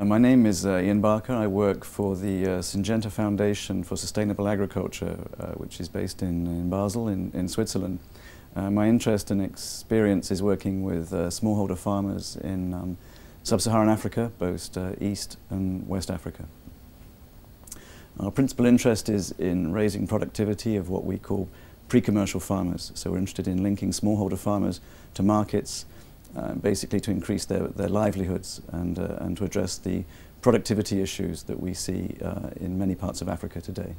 My name is Ian Barker. I work for the Syngenta Foundation for Sustainable Agriculture, which is based in Basel, in Switzerland. My interest and experience is working with smallholder farmers in sub-Saharan Africa, both East and West Africa. Our principal interest is in raising productivity of what we call pre-commercial farmers. So we're interested in linking smallholder farmers to markets, basically to increase their livelihoods and to address the productivity issues that we see in many parts of Africa today.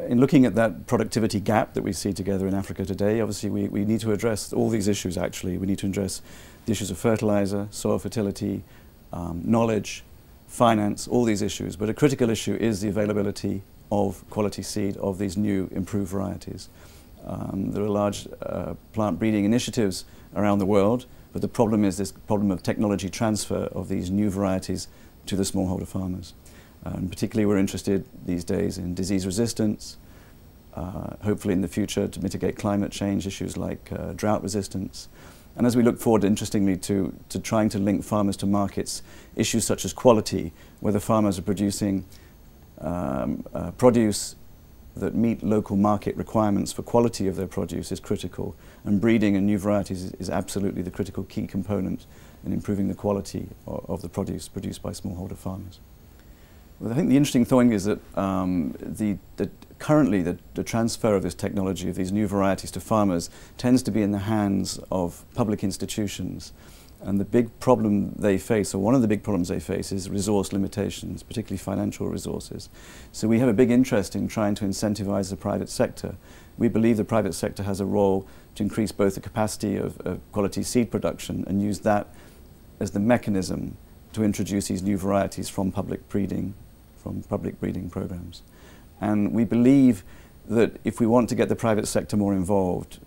In looking at that productivity gap that we see together in Africa today, obviously we need to address all these issues actually. We need to address the issues of fertilizer, soil fertility, knowledge, finance, all these issues. But a critical issue is the availability of quality seed of these new improved varieties. There are large plant breeding initiatives around the world, but the problem is this problem of technology transfer of these new varieties to the smallholder farmers. Particularly we're interested these days in disease resistance, hopefully in the future to mitigate climate change issues like drought resistance. And as we look forward, interestingly, to trying to link farmers to markets, issues such as quality, whether farmers are producing produce that meet local market requirements for quality of their produce is critical, and breeding and new varieties is absolutely the critical key component in improving the quality of the produce produced by smallholder farmers. Well, I think the interesting thing is that currently the transfer of this technology, of these new varieties to farmers, tends to be in the hands of public institutions. And the big problem they face, or one of the big problems they face, is resource limitations, particularly financial resources. So we have a big interest in trying to incentivize the private sector. We believe the private sector has a role to increase both the capacity of quality seed production and use that as the mechanism to introduce these new varieties from public breeding programs. And we believe that if we want to get the private sector more involved,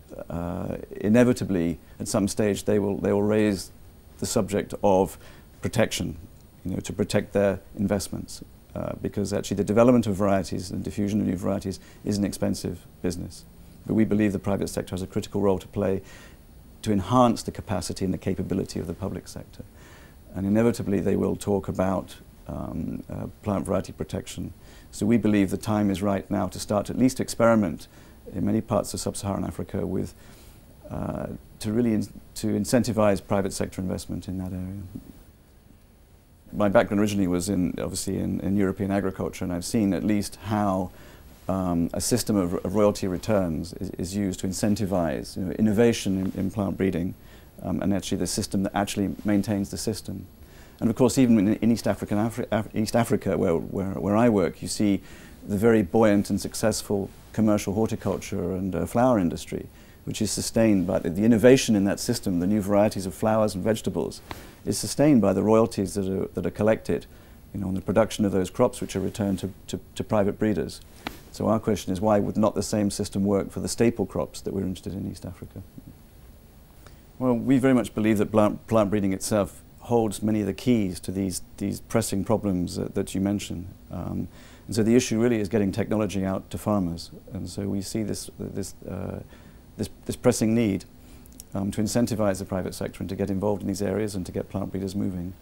inevitably at some stage they will raise the subject of protection, to protect their investments, because actually the development of varieties and diffusion of new varieties is an expensive business. But we believe the private sector has a critical role to play to enhance the capacity and the capability of the public sector. And inevitably they will talk about plant variety protection. So we believe the time is right now to start at least to experiment in many parts of sub-Saharan Africa with to incentivize private sector investment in that area. My background originally was obviously in European agriculture, and I've seen at least how a system of royalty returns is used to incentivize innovation in plant breeding, and actually the system that actually maintains the system. And of course, even in East Africa, where I work, you see the very buoyant and successful commercial horticulture and flower industry, which is sustained by the innovation in that system. The new varieties of flowers and vegetables is sustained by the royalties that are collected, on the production of those crops, which are returned to private breeders. So our question is, why would not the same system work for the staple crops that we're interested in East Africa? Well, we very much believe that plant breeding itself holds many of the keys to these pressing problems that you mentioned. And so the issue really is getting technology out to farmers. And so we see this pressing need to incentivize the private sector and to get involved in these areas and to get plant breeders moving.